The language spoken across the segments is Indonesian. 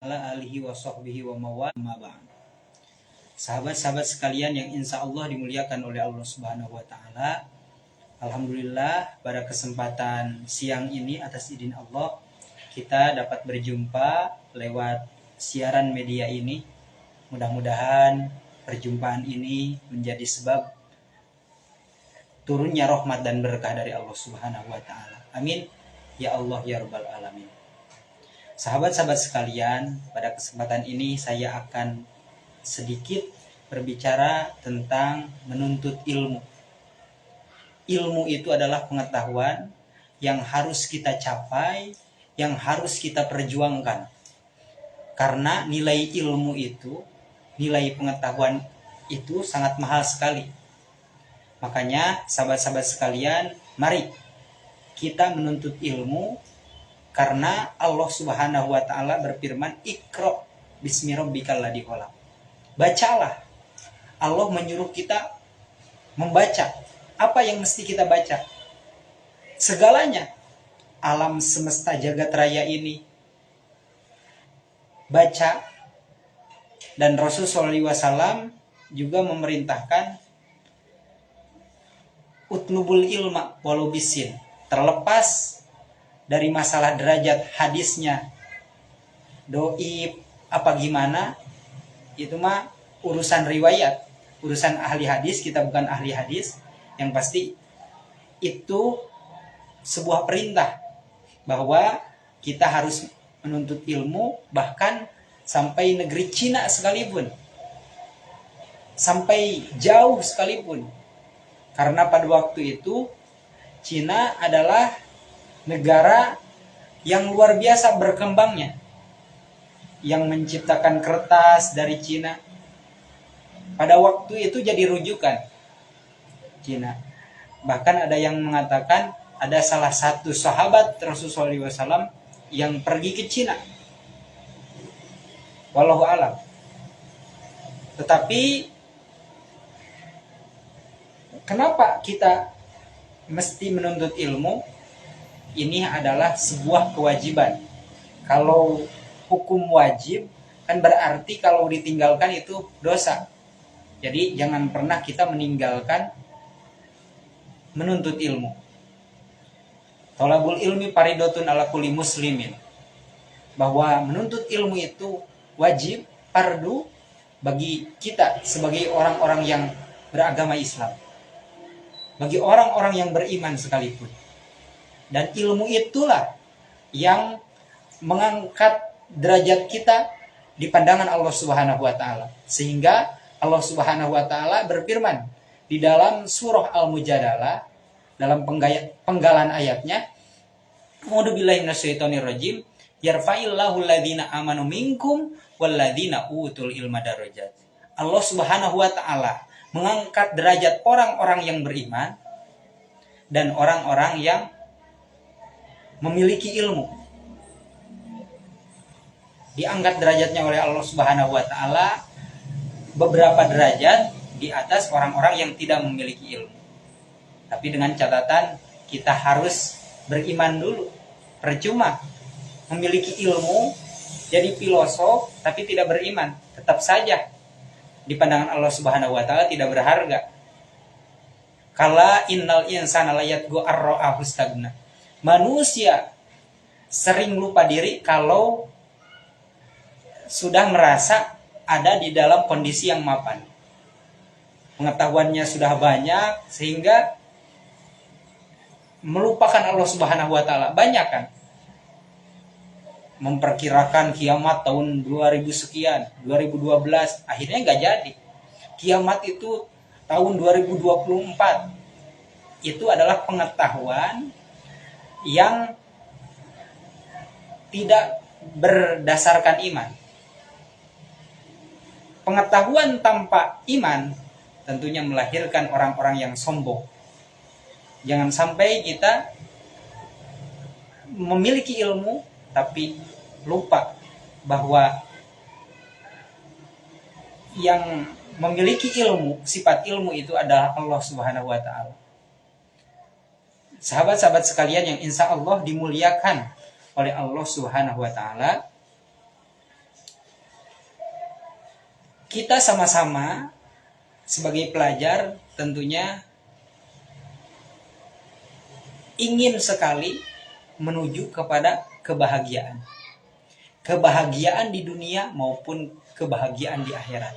ala alihi wa sahbihi wa mawala. Sahabat-sahabat sekalian yang insya Allah dimuliakan oleh Allah Subhanahu wa Ta'ala, alhamdulillah pada kesempatan siang ini atas izin Allah kita dapat berjumpa lewat siaran media ini. Mudah-mudahan perjumpaan ini menjadi sebab turunnya rahmat dan berkah dari Allah Subhanahu wa Ta'ala. Amin ya Allah ya rabbal alamin. Sahabat-sahabat sekalian, pada kesempatan ini saya akan sedikit berbicara tentang menuntut ilmu. Ilmu itu adalah pengetahuan yang harus kita capai, yang harus kita perjuangkan. Karena nilai ilmu itu, nilai pengetahuan itu sangat mahal sekali. Makanya sahabat-sahabat sekalian, mari kita menuntut ilmu. Karena Allah Subhanahu wa Ta'ala berfirman, Iqra bismi rabbikal ladzi khalaq. Bacalah. Allah menyuruh kita membaca. Apa yang mesti kita baca? Segalanya. Alam semesta jagat raya ini. Baca. Dan Rasulullah SAW juga memerintahkan utlubul ilma walau bisin. Terlepas dari masalah derajat hadisnya doib apa gimana, itu mah urusan riwayat, urusan ahli hadis. Kita bukan ahli hadis. Yang pasti itu sebuah perintah bahwa kita harus menuntut ilmu, bahkan sampai negeri Cina sekalipun, sampai jauh sekalipun. Karena pada waktu itu Cina adalah negara yang luar biasa berkembangnya, yang menciptakan kertas dari Cina. Pada waktu itu jadi rujukan Cina. Bahkan ada yang mengatakan ada salah satu sahabat Rasulullah SAW yang pergi ke Cina. Wallahu a'lam. Tetapi kenapa kita mesti menuntut ilmu? Ini adalah sebuah kewajiban. Kalau hukum wajib kan berarti kalau ditinggalkan itu dosa. Jadi jangan pernah kita meninggalkan menuntut ilmu. Thalabul ilmi faridotun ala kulli muslimin. Bahwa menuntut ilmu itu wajib, fardu bagi kita sebagai orang-orang yang beragama Islam. Bagi orang-orang yang beriman sekalipun. Dan ilmu itulah yang mengangkat derajat kita di pandangan Allah Subhanahu wa Ta'ala. Sehingga Allah Subhanahu wa Ta'ala berfirman di dalam surah Al-Mujadalah, dalam penggalan ayatnya, A'udzubillahi minasyaitonirrajim, yarfa'illahu alladhina amanu minkum walladhina utul ilma darajat. Allah Subhanahu wa Ta'ala mengangkat derajat orang-orang yang beriman dan orang-orang yang memiliki ilmu. Diangkat derajatnya oleh Allah Subhanahu wa Ta'ala beberapa derajat di atas orang-orang yang tidak memiliki ilmu. Tapi dengan catatan kita harus beriman dulu. Percuma memiliki ilmu jadi filosof tapi tidak beriman, tetap saja di pandangan Allah Subhanahu wa Ta'ala tidak berharga. Kala innal insana la yatghu ar-ra'ahu stagna. Manusia sering lupa diri kalau sudah merasa ada di dalam kondisi yang mapan. Pengetahuannya sudah banyak sehingga melupakan Allah Subhanahu wa Ta'ala. Banyak kan memperkirakan kiamat tahun 2000 sekian, 2012, akhirnya nggak jadi. Kiamat itu tahun 2024. Itu adalah pengetahuan yang tidak berdasarkan iman. Pengetahuan tanpa iman tentunya melahirkan orang-orang yang sombong. Jangan sampai kita memiliki ilmu tapi lupa bahwa yang memiliki ilmu, sifat ilmu itu adalah Allah Subhanahu wa Ta'ala. Sahabat-sahabat sekalian yang insya Allah dimuliakan oleh Allah Subhanahu wa Ta'ala, kita sama-sama sebagai pelajar tentunya ingin sekali menuju kepada kebahagiaan. Kebahagiaan di dunia maupun kebahagiaan di akhirat.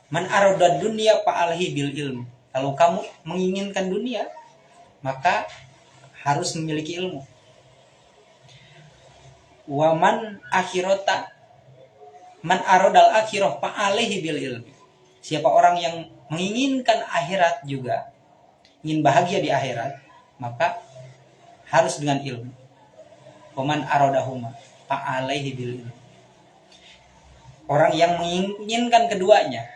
Man aradad dunya fa'alhi bil ilm. Kalau kamu menginginkan dunia, maka harus memiliki ilmu. Wa man akhirata man aradal akhirah fa'alhi bil ilmi. Siapa orang yang menginginkan akhirat juga, ingin bahagia di akhirat, maka harus dengan ilmu. Wa man aradahuma fa'alhi bil ilmi. Orang yang menginginkan keduanya,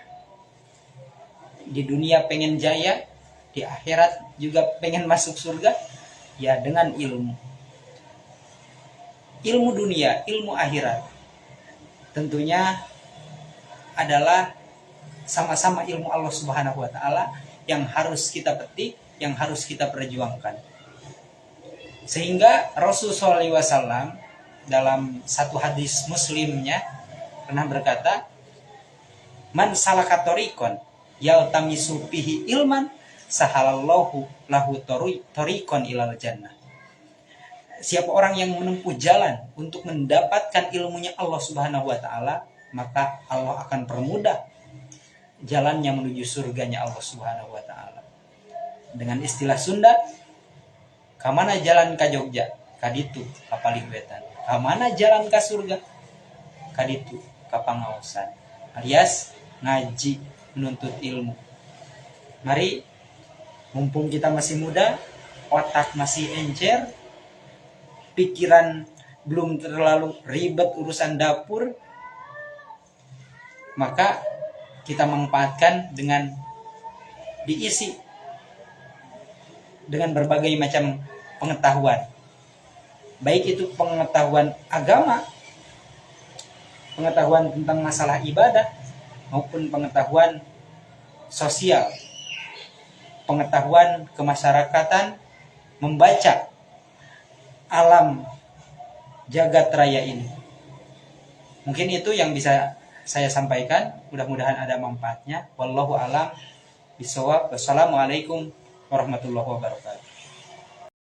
di dunia pengen jaya, di akhirat juga pengen masuk surga, ya dengan ilmu. Ilmu dunia, ilmu akhirat tentunya adalah sama-sama ilmu Allah Subhanahu wa taala yang harus kita petik, yang harus kita perjuangkan. Sehingga Rasulullah SAW dalam satu hadis Muslimnya pernah berkata, "Man salaka thoriqan yaltamisu fihi ilman sahalallahu lahu thoriqan ilal jannah." Siapa orang yang menempuh jalan untuk mendapatkan ilmunya Allah Subhanahu wa taala, maka Allah akan permudah jalannya menuju surganya Allah Subhanahu wa taala. Dengan istilah Sunda, kamana jalan ka Jogja, kaditu ka Paligwetan. Kamana jalan ka surga, kaditu ka pangaosan. Alias ngaji, menuntut ilmu. Mari, mumpung kita masih muda, otak masih encer, pikiran belum terlalu ribet urusan dapur, maka kita manfaatkan dengan diisi dengan berbagai macam pengetahuan. Baik itu pengetahuan agama, pengetahuan tentang masalah ibadah, maupun pengetahuan sosial, pengetahuan kemasyarakatan, membaca alam jagat raya ini. Mungkin itu yang bisa saya sampaikan, mudah-mudahan ada manfaatnya. Wallahu a'lam bishawab. Wassalamualaikum warahmatullahi wabarakatuh.